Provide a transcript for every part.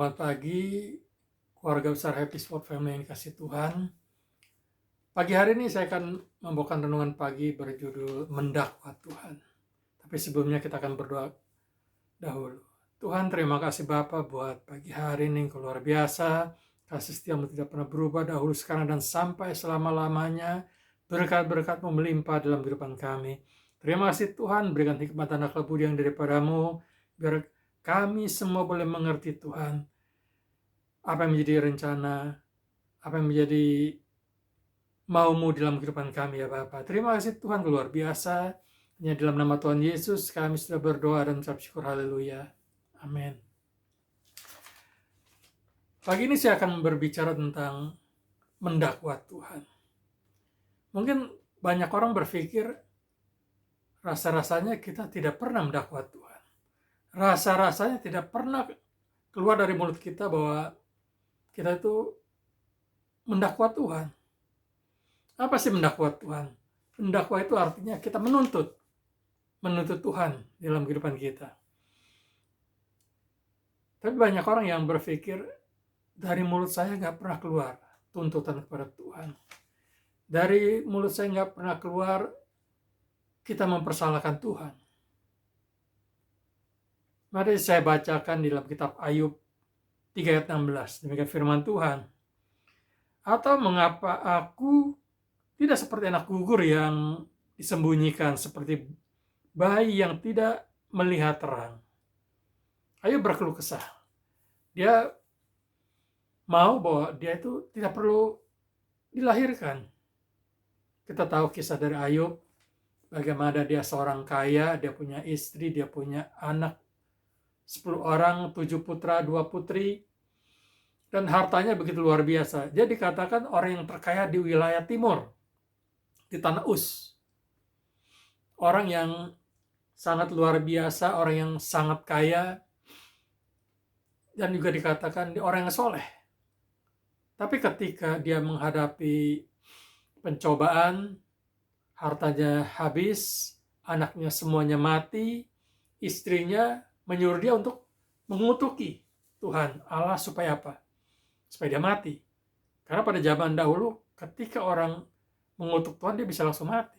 Selamat pagi, keluarga besar Happy Sport Family yang dikasih Tuhan. Pagi hari ini saya akan membawakan renungan pagi berjudul Mendakwa Tuhan. Tapi sebelumnya kita akan berdoa dahulu. Tuhan, terima kasih Bapa buat pagi hari ini yang luar biasa. Kasih setiamu tidak pernah berubah dahulu, sekarang, dan sampai selama-lamanya. Berkat-berkat-mu melimpah dalam kehidupan kami. Terima kasih Tuhan, berikan hikmat dan akal budi yang daripadamu, biar kami semua boleh mengerti Tuhan apa yang menjadi rencana, apa yang menjadi maumu dalam kehidupan kami ya Bapa. Terima kasih Tuhan, luar biasa. Hanya dalam nama Tuhan Yesus kami sudah berdoa dan mengucap syukur. Haleluya. Amin. Pagi ini saya akan berbicara tentang mendakwa Tuhan. Mungkin banyak orang berpikir rasa-rasanya kita tidak pernah mendakwa Tuhan. Rasa-rasanya tidak pernah keluar dari mulut kita bahwa kita itu mendakwa Tuhan. Apa sih mendakwa Tuhan? Mendakwa itu artinya kita menuntut Tuhan dalam kehidupan kita. Tapi banyak orang yang berpikir dari mulut saya nggak pernah keluar tuntutan kepada Tuhan. Dari mulut saya nggak pernah keluar kita mempersalahkan Tuhan. Mari saya bacakan di dalam kitab Ayub 3 ayat 16. Demikian firman Tuhan. Atau mengapa aku tidak seperti anak gugur yang disembunyikan, seperti bayi yang tidak melihat terang. Ayub berkeluh kesah. Dia mau bahwa dia itu tidak perlu dilahirkan. Kita tahu kisah dari Ayub, bagaimana dia seorang kaya, dia punya istri, dia punya anak 10 orang, 7 putra, 2 putri, dan hartanya begitu luar biasa. Dia dikatakan orang yang terkaya di wilayah timur, di tanah Uz. Orang yang sangat luar biasa, orang yang sangat kaya, dan juga dikatakan orang yang soleh. Tapi ketika dia menghadapi pencobaan, hartanya habis, anaknya semuanya mati, istrinya menyuruh dia untuk mengutuki Tuhan Allah supaya apa? Supaya dia mati. Karena pada zaman dahulu ketika orang mengutuk Tuhan dia bisa langsung mati.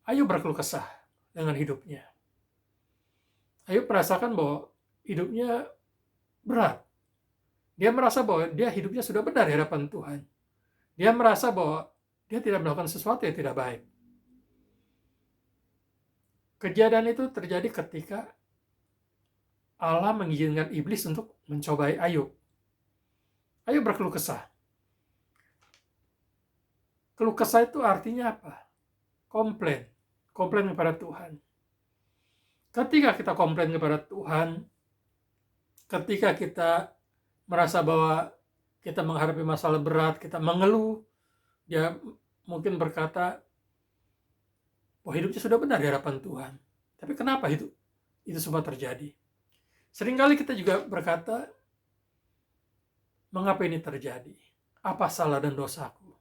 Ayub berkeluh kesah dengan hidupnya. Ayub merasakan bahwa hidupnya berat. Dia merasa bahwa dia hidupnya sudah benar di hadapan Tuhan. Dia merasa bahwa dia tidak melakukan sesuatu yang tidak baik. Kejadian itu terjadi ketika Allah mengizinkan iblis untuk mencobai Ayub. Ayub berkeluh kesah. Keluh kesah itu artinya apa? Komplain. Komplain kepada Tuhan. Ketika kita komplain kepada Tuhan, ketika kita merasa bahwa kita menghadapi masalah berat, kita mengeluh, dia mungkin berkata, bahwa hidupnya sudah benar di hadapan Tuhan. Tapi kenapa itu semua terjadi? Seringkali kita juga berkata, mengapa ini terjadi? Apa salah dan dosaku?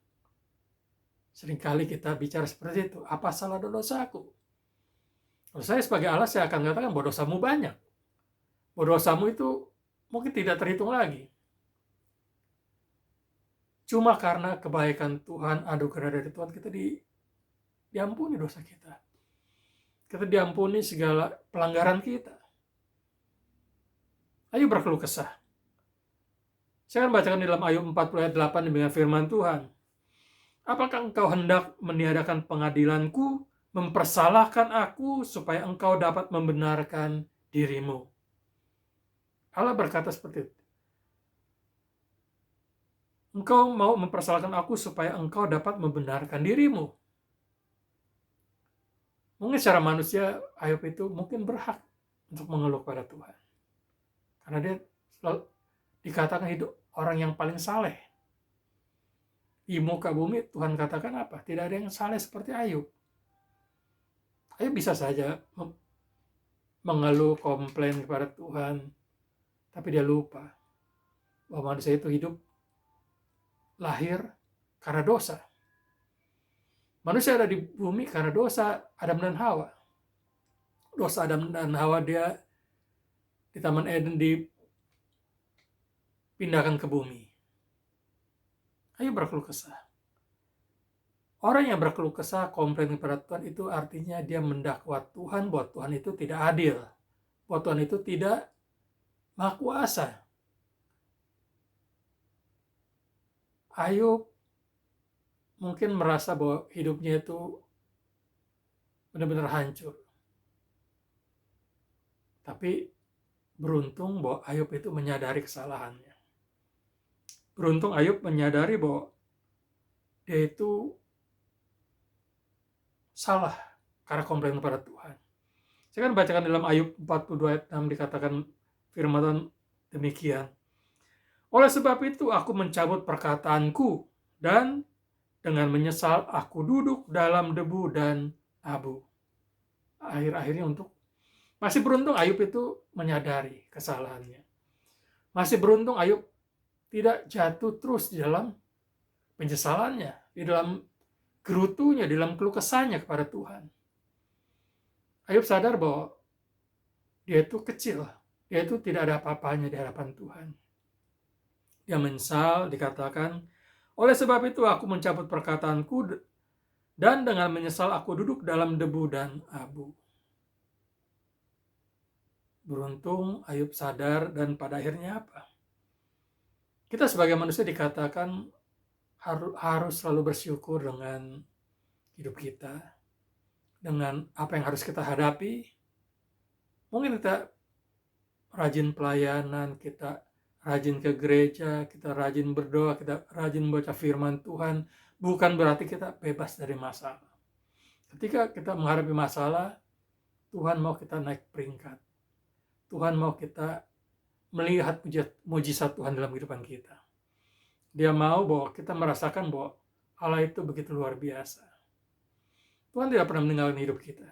Seringkali kita bicara seperti itu. Apa salah dan dosaku? Kalau saya sebagai Allah, saya akan katakan bahwa dosamu banyak. Bahwa dosamu itu mungkin tidak terhitung lagi. Cuma karena kebaikan Tuhan, anugerah dari Tuhan, kita diampuni dosa kita. Kita diampuni segala pelanggaran kita. Ayub berkeluh kesah. Saya akan bacakan di dalam Ayub 40 ayat 8 dengan firman Tuhan. Apakah engkau hendak meniadakan pengadilanku, mempersalahkan aku supaya engkau dapat membenarkan dirimu? Allah berkata seperti itu. Engkau mau mempersalahkan aku supaya engkau dapat membenarkan dirimu. Mungkin secara manusia Ayub itu mungkin berhak untuk mengeluh pada Tuhan. Karena dia selalu dikatakan hidup orang yang paling saleh. Di muka bumi Tuhan katakan apa? Tidak ada yang saleh seperti Ayub. Ayub bisa saja mengeluh, komplain kepada Tuhan. Tapi dia lupa bahwa manusia itu hidup lahir karena dosa. Manusia ada di bumi karena dosa Adam dan Hawa. Dosa Adam dan Hawa dia di Taman Eden dipindahkan ke bumi. Ayub berkeluh kesah. Orang yang berkeluh kesah, komplain kepada Tuhan, itu artinya dia mendakwa Tuhan bahwa Tuhan itu tidak adil, bahwa Tuhan itu tidak maha kuasa. Ayub mungkin merasa bahwa hidupnya itu benar-benar hancur. Tapi beruntung bahwa Ayub itu menyadari kesalahannya. Beruntung Ayub menyadari bahwa dia itu salah karena komplain kepada Tuhan. Saya kan bacakan dalam Ayub 42 ayat 6 dikatakan firman Tuhan demikian. Oleh sebab itu aku mencabut perkataanku dan dengan menyesal aku duduk dalam debu dan abu. Akhir-akhirnya masih beruntung Ayub itu menyadari kesalahannya. Masih beruntung Ayub tidak jatuh terus di dalam penyesalannya, di dalam gerutunya, di dalam keluh kesahnya kepada Tuhan. Ayub sadar bahwa dia itu kecil, dia itu tidak ada apa-apanya di hadapan Tuhan. Dia menyesal, dikatakan, oleh sebab itu aku mencabut perkataanku dan dengan menyesal aku duduk dalam debu dan abu. Beruntung Ayub sadar dan pada akhirnya apa? Kita sebagai manusia dikatakan harus selalu bersyukur dengan hidup kita, dengan apa yang harus kita hadapi. Mungkin kita rajin pelayanan, kita rajin ke gereja, kita rajin berdoa, kita rajin baca firman Tuhan, bukan berarti kita bebas dari masalah. Ketika kita menghadapi masalah, Tuhan mau kita naik peringkat. Tuhan mau kita melihat mujizat Tuhan dalam kehidupan kita. Dia mau bahwa kita merasakan bahwa Allah itu begitu luar biasa. Tuhan tidak pernah meninggalkan hidup kita.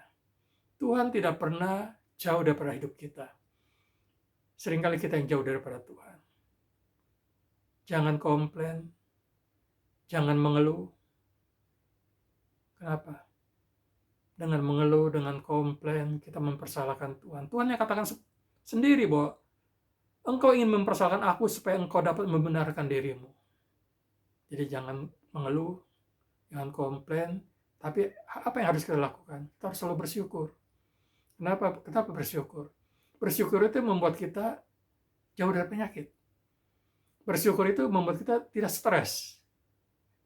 Tuhan tidak pernah jauh daripada hidup kita. Seringkali kita yang jauh daripada Tuhan. Jangan komplain, jangan mengeluh. Kenapa? Dengan mengeluh, dengan komplain, kita mempersalahkan Tuhan. Tuhan yang katakan sendiri bahwa engkau ingin mempersalahkan aku supaya engkau dapat membenarkan dirimu. Jadi jangan mengeluh, jangan komplain, tapi apa yang harus kita lakukan? Kita harus selalu bersyukur. Kenapa bersyukur? Bersyukur itu membuat kita jauh dari penyakit. Bersyukur itu membuat kita tidak stres.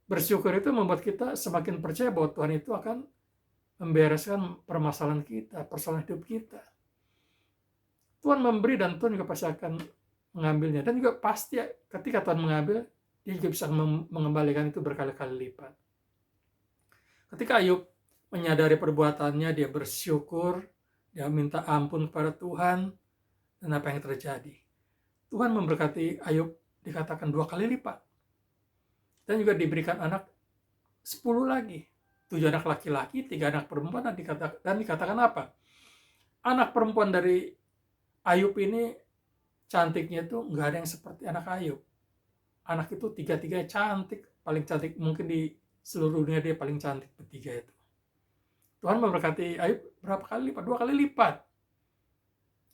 Bersyukur itu membuat kita semakin percaya bahwa Tuhan itu akan membereskan permasalahan kita, persoalan hidup kita. Tuhan memberi dan Tuhan juga pasti akan mengambilnya. Dan juga pasti ketika Tuhan mengambil, dia juga bisa mengembalikan itu berkali-kali lipat. Ketika Ayub menyadari perbuatannya, dia bersyukur, dia minta ampun kepada Tuhan, dan apa yang terjadi? Tuhan memberkati Ayub dikatakan 2 kali lipat. Dan juga diberikan anak 10 lagi. 7 anak laki-laki, 3 anak perempuan, dan dikatakan apa? Anak perempuan dari Ayub ini cantiknya tuh nggak ada yang seperti anak Ayub. Anak itu 3-3 cantik, paling cantik mungkin di seluruh dunia, dia paling cantik bertiga itu. Tuhan memberkati Ayub berapa kali lipat? 2 kali lipat.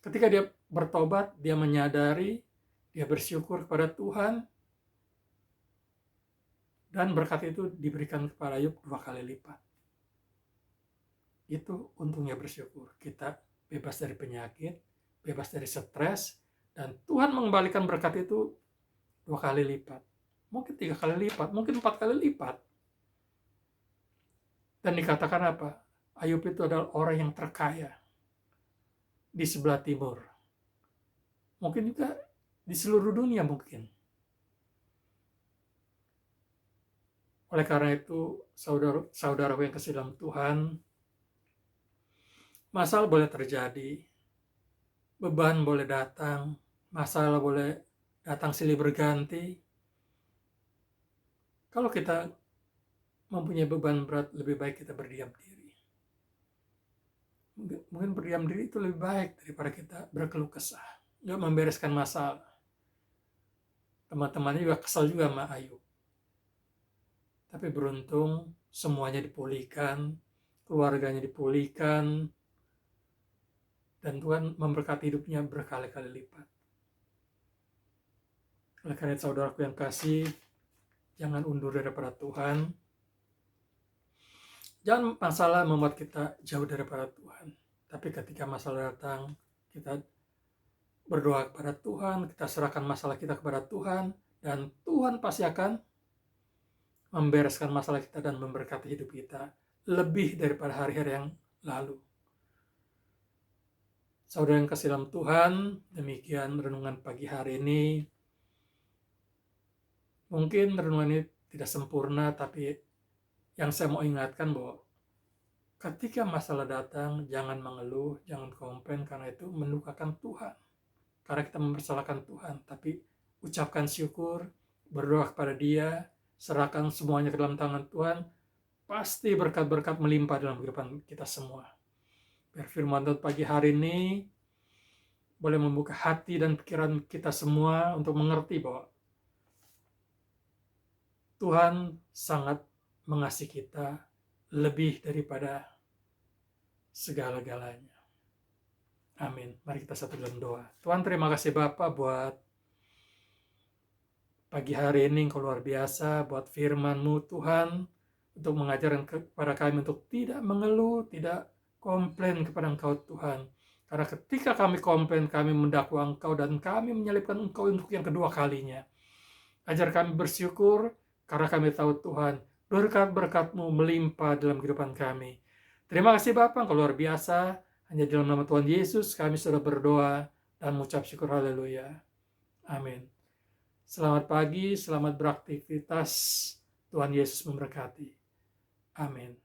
Ketika dia bertobat, dia menyadari, dia bersyukur kepada Tuhan, dan berkat itu diberikan kepada Ayub 2 kali lipat. Itu untungnya bersyukur. Kita bebas dari penyakit, bebas dari stres, dan Tuhan mengembalikan berkat itu 2 kali lipat. Mungkin 3 kali lipat, mungkin 4 kali lipat. Dan dikatakan apa? Ayub itu adalah orang yang terkaya di sebelah timur. Mungkin juga di seluruh dunia mungkin. Oleh karena itu, saudara-saudaraku yang kasih dalam Tuhan, masalah boleh terjadi, beban boleh datang, masalah boleh datang silih berganti. Kalau kita mempunyai beban berat, lebih baik kita berdiam diri. Mungkin berdiam diri itu lebih baik daripada kita berkeluh kesah, nggak membereskan masalah. Teman-temannya juga kesal juga sama Ayub. Tapi beruntung semuanya dipulihkan, keluarganya dipulihkan, dan Tuhan memberkati hidupnya berkali-kali lipat. Oleh karena itu, saudaraku yang kasih, jangan undur daripada Tuhan. Jangan masalah membuat kita jauh daripada Tuhan. Tapi ketika masalah datang, kita berdoa kepada Tuhan, kita serahkan masalah kita kepada Tuhan, dan Tuhan pasti akan membereskan masalah kita dan memberkati hidup kita lebih daripada hari-hari yang lalu. Saudara yang kasih dalam Tuhan, demikian renungan pagi hari ini. Mungkin renungan ini tidak sempurna, tapi yang saya mau ingatkan bahwa ketika masalah datang, jangan mengeluh, jangan komplain, karena itu melukakan Tuhan. Karena kita mempersalahkan Tuhan, tapi ucapkan syukur, berdoa kepada Dia, serahkan semuanya ke dalam tangan Tuhan, pasti berkat-berkat melimpah dalam kehidupan kita semua. Biar firman Tuhan pagi hari ini boleh membuka hati dan pikiran kita semua untuk mengerti bahwa Tuhan sangat mengasihi kita lebih daripada segala-galanya. Amin. Mari kita satu dalam doa. Tuhan, terima kasih Bapa buat pagi hari ini Engkau luar biasa, buat firman-Mu Tuhan, untuk mengajarkan kepada kami untuk tidak mengeluh, tidak komplain kepada Engkau Tuhan. Karena ketika kami komplain, kami mendakwa Engkau dan kami menyalibkan Engkau untuk yang kedua kalinya. Ajar kami bersyukur karena kami tahu Tuhan, berkat-berkat-Mu melimpah dalam kehidupan kami. Terima kasih Bapa, Engkau luar biasa. Hanya dalam nama Tuhan Yesus kami sudah berdoa dan mengucap syukur, haleluya. Amin. Selamat pagi, selamat beraktivitas. Tuhan Yesus memberkati. Amin.